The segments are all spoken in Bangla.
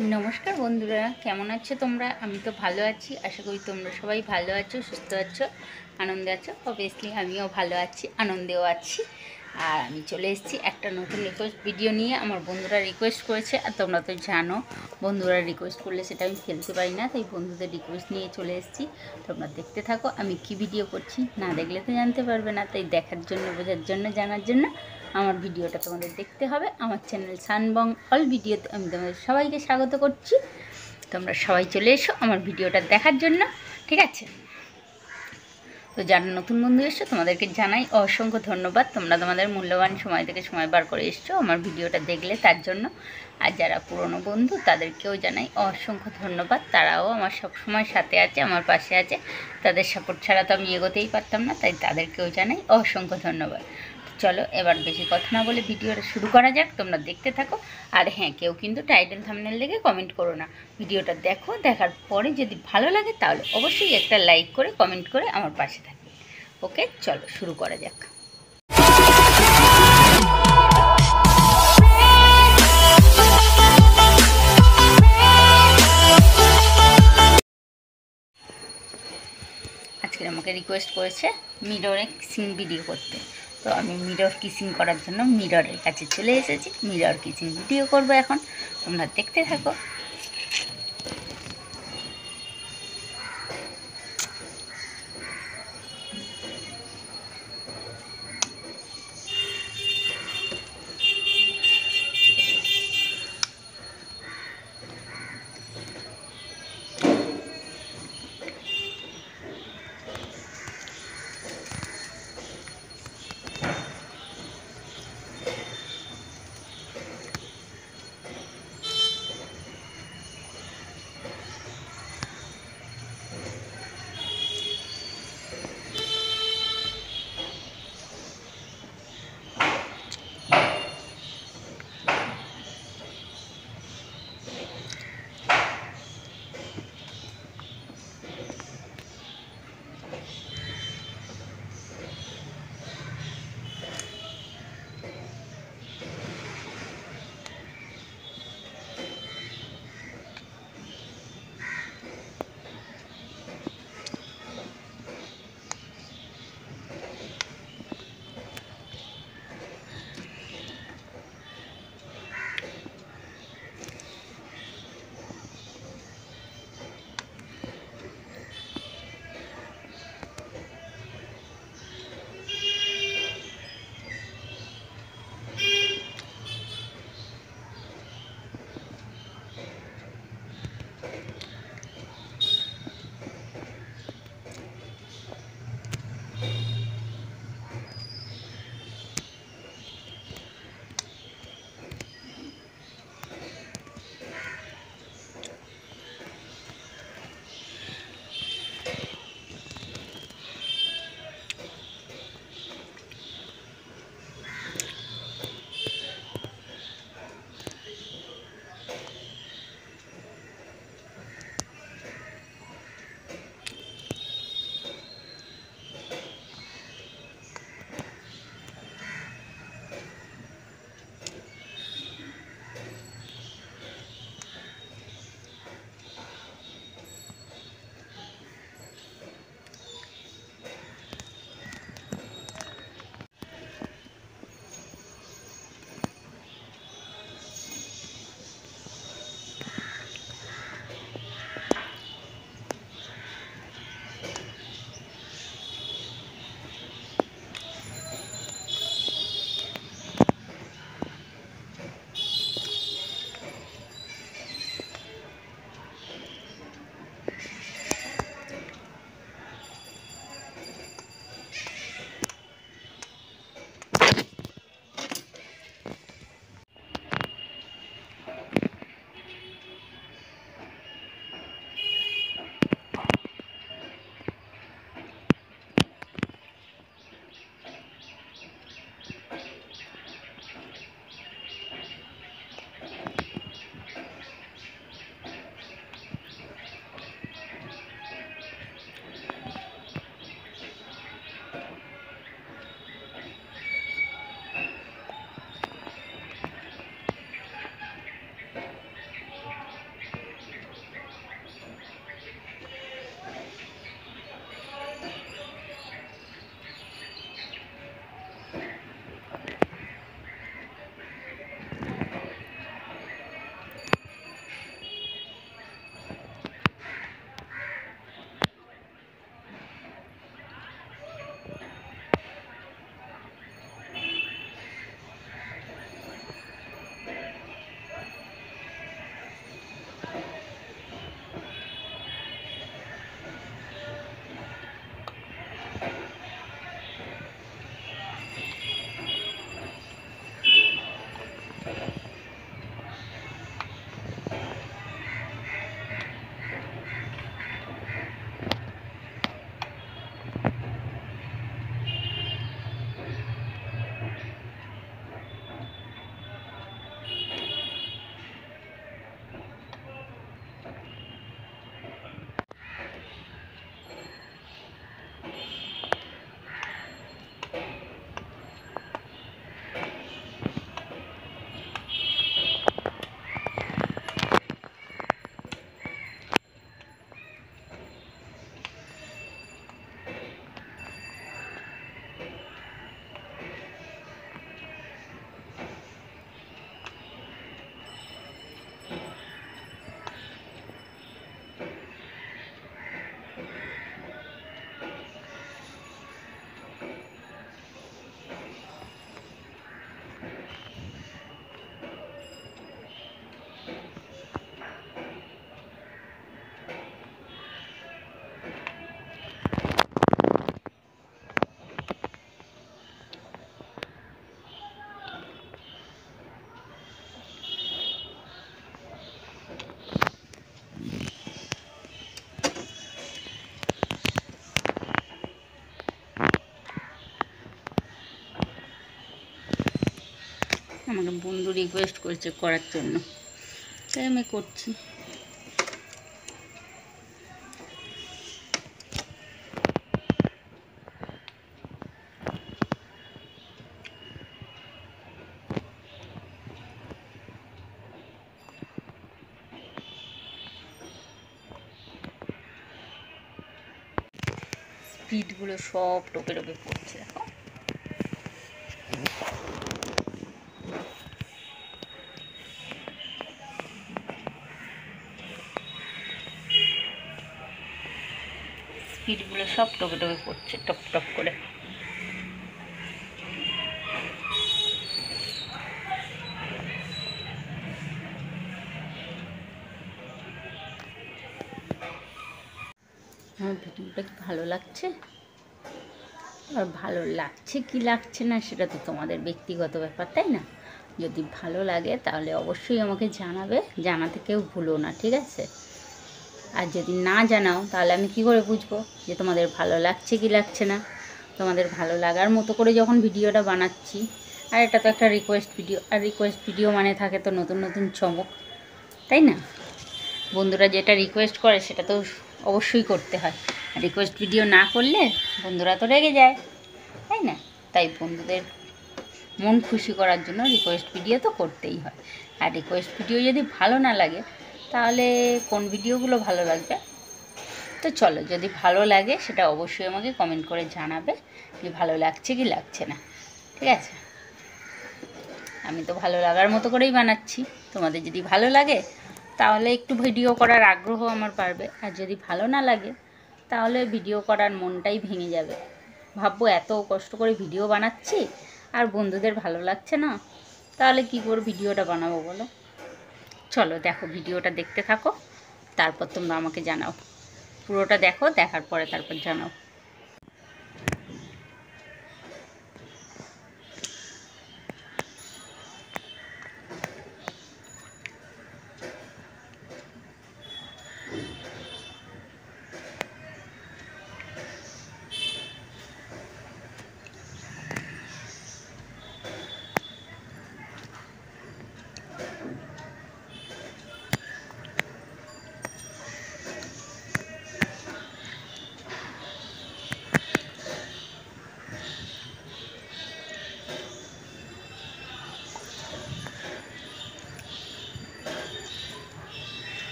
नमस्कार बंधुरा केमन आछो तोमरा। आमी तो भालो आछि, आशा करी तोमरा सबाई भालो आछो, सुस्थ आछो, आनंदे आछो। अबवियासलि आमिओ भालो आछि, आनंदेओ आछि। আর আমি চলে এসেছি একটা নতুন রিকোয়েস্ট ভিডিও নিয়ে। আমার বন্ধুরা রিকোয়েস্ট করেছে, আর তোমরা তো জানো বন্ধুরা রিকোয়েস্ট করলে সেটা আমি ফেলতে পারি না, তাই বন্ধুদের রিকোয়েস্ট নিয়ে চলে এসেছি। তোমরা দেখতে থাকো আমি কি ভিডিও করছি, না দেখলে তো জানতে পারবে না, তাই দেখার জন্য, বোঝার জন্য, জানার জন্য আমার ভিডিওটা তোমাদের দেখতে হবে। আমার চ্যানেল সানবং অল ভিডিওতে আমি তোমাদের সবাইকে স্বাগত করছি। তোমরা সবাই চলে এসো আমার ভিডিওটা দেখার জন্য, ঠিক আছে? তো যারা নতুন বন্ধু এসছো তোমাদেরকে জানাই অসংখ্য ধন্যবাদ। তোমরা তোমাদের মূল্যবান সময় থেকে সময় বার করে এসছো আমার ভিডিওটা দেখলে তার জন্য। আর যারা পুরনো বন্ধু তাদেরকেও জানাই অসংখ্য ধন্যবাদ। তারাও আমার সব সময় সাথে আছে, আমার পাশে আছে। তাদের সাপোর্ট ছাড়া তো আমি এগোতেই পারতাম না, তাই তাদেরকেও জানাই অসংখ্য ধন্যবাদ। চলো এবার বেশি কথা না বলে ভিডিওটা শুরু করা যাক, তোমরা দেখতে থাকো। আর হ্যাঁ, কেউ কিন্তু টাইটেল থাম্বনেল দেখে কমেন্ট করো না, ভিডিওটা দেখো, দেখার পরে যদি ভালো লাগে তাহলে অবশ্যই একটা লাইক করে কমেন্ট করে আমার পাশে থাকবে। ওকে, চলো শুরু করা যাক। আজকে আমাকে রিকোয়েস্ট করেছে মিররে কিসিং ভিডিও করতে, তো আমি মিরর কিসিং করার জন্য মিররের কাছে চলে এসেছি। মিরর কিসিং ভিডিও করবো এখন, তোমরা দেখতে থাকো। আমাকে বন্ধু রিকোয়েস্ট করছে করার জন্য, তাই আমি করছি। স্পিডগুলো সব টোপে টোপে পড়ছে, দেখো। স্পিডগুলো সব টোপে টোপে পড়ছে, টপ টপ করে। আমার ভিডিওটা কি ভালো লাগছে? আর ভালো লাগছে কি লাগছে না সেটা তো তোমাদের ব্যক্তিগত ব্যাপার, তাই না? যদি ভালো লাগে তাহলে অবশ্যই আমাকে জানাবে, জানাতে কেউ ভুলো না, ঠিক আছে? আর যদি না জানাও তাহলে আমি কি করে বুঝবো যে তোমাদের ভালো লাগছে কি লাগছে না? তোমাদের ভালো লাগার মতো করে যখন ভিডিওটা বানাচ্ছি, আর এটা তো একটা রিকোয়েস্ট ভিডিও, আর রিকোয়েস্ট ভিডিও মানে থাকে তো নতুন নতুন চমক, তাই না? বন্ধুরা যেটা রিকোয়েস্ট করে সেটা তো অবশ্যই করতে হয়। রিকোয়েস্ট ভিডিও না করলে বন্ধুরা তো রেগে যায়, তাই না? তাই বন্ধুদের মন খুশি করার জন্য রিকোয়েস্ট ভিডিও তো করতেই হয়। আর রিকোয়েস্ট ভিডিও যদি ভালো না লাগে তাহলে কোন ভিডিওগুলো ভালো লাগবে? তো চলো, যদি ভালো লাগে সেটা অবশ্যই আমাকে কমেন্ট করে জানাবে যে ভালো লাগছে কি লাগছে না, ঠিক আছে? আমি তো ভালো লাগার মতো করেই বানাচ্ছি। তোমাদের যদি ভালো লাগে তাহলে একটু ভিডিও করার আগ্রহ আমার বাড়বে, আর যদি ভালো না লাগে তাহলে ভিডিও করার মনটাই ভেঙে যাবে। ভাববো এত কষ্ট করে ভিডিও বানাচ্ছি আর বন্ধুদের ভালো লাগছে না, তাহলে কী করে ভিডিওটা বানাবো বলো? চলো দেখো, ভিডিওটা দেখতে থাকো, তারপর তোমরা আমাকে জানাও। পুরোটা দেখো, দেখার পরে তারপর জানাও।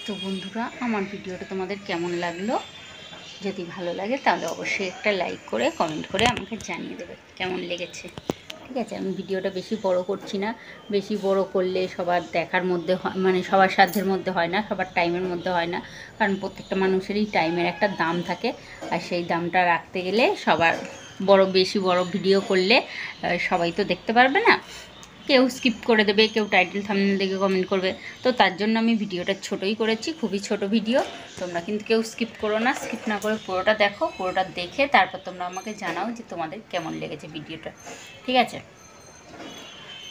তো বন্ধুরা, আমার ভিডিওটা তোমাদের কেমন লাগলো? যদি ভালো লাগে তাহলে অবশ্যই একটা লাইক করে কমেন্ট করে আমাকে জানিয়ে দেবে কেমন লেগেছে। ঠিক আছে, আমি ভিডিওটা বেশি বড় করছি না। বেশি বড় করলে সবার দেখার মধ্যে হয়, মানে সবার সাধ্যের মধ্যে হয় না, সবার টাইমের মধ্যে হয় না। কারণ প্রত্যেকটা মানুষেরই টাইমের একটা দাম থাকে, আর সেই দামটা রাখতে গেলে সবার বেশি বড় ভিডিও করলে সবাই তো দেখতে পারবে না। কেউ স্কিপ করে দেবে, কেউ টাইটেল থাম্বনেল দেখে কমেন্ট করবে। তো তার জন্য আমি ভিডিওটা ছোটোই করেছি, খুবই ছোট ভিডিও। তোমরা কিন্তু কেউ স্কিপ করো না, স্কিপ না করে পুরোটা দেখো। পুরোটা দেখে তারপর তোমরা আমাকে জানাও যে তোমাদের কেমন লেগেছে ভিডিওটা। ঠিক আছে,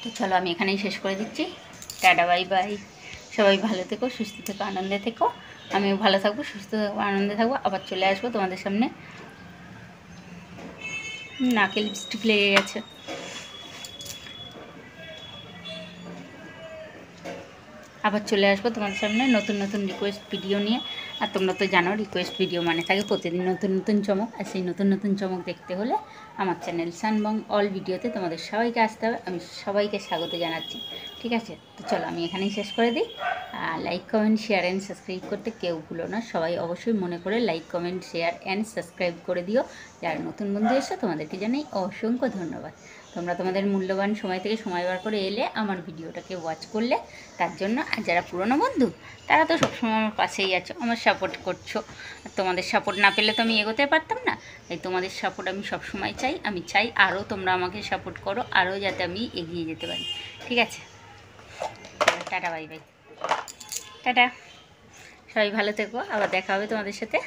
তো চলো আমি এখানেই শেষ করে দিচ্ছি। Tata, bye bye. সবাই ভালো থেকো, সুস্থ থেকো, আনন্দে থেকো। আমিও ভালো থাকবো, সুস্থ থাকবো, আনন্দে থাকবো। আবার চলে আসবো তোমাদের সামনে। নাকে লিপস্টিক লেগে গেছে। আবার চলে আসবো তোমাদের সামনে নতুন নতুন রিকোয়েস্ট ভিডিও নিয়ে। আর তোমরা তো জানো রিকোয়েস্ট ভিডিও মানে থাকে প্রতিদিন নতুন নতুন চমক। আর সেই নতুন নতুন চমক দেখতে হলে আমার চ্যানেল সানবং অল ভিডিওতে তোমাদের সবাইকে আসতে হবে। আমি সবাইকে স্বাগত জানাচ্ছি। ঠিক আছে, তো চলো আমি এখানেই শেষ করে দিই। Like comment share and subscribe করতে কেউ ভুলো না। সবাই অবশ্যই মনে করে like comment share and subscribe করে দিও। যারা নতুন বন্ধু এসে তোমাদেরকে জানাই অসংখ্য ধন্যবাদ। তোমরা তোমাদের মূল্যবান সময় থেকে সময় বার করে এলে আমার ভিডিওটাকে ওয়াচ করলে, তার জন্য। আর যারা পুরনো বন্ধু তারা তো সবসময় আমার পাশেই আছো, আমার সাপোর্ট করছো। আর তোমাদের সাপোর্ট না পেলে তো আমি এগোতে পারতাম না। তাই তোমাদের সাপোর্ট আমি সবসময় চাই। আমি চাই আরও তোমরা আমাকে সাপোর্ট করো, আরও যাতে আমি এগিয়ে যেতে পারি। ঠিক আছে, টাটা, বাই বাই। টাটা, সবাই ভালো থেকো। আবার দেখা হবে তোমাদের সাথে।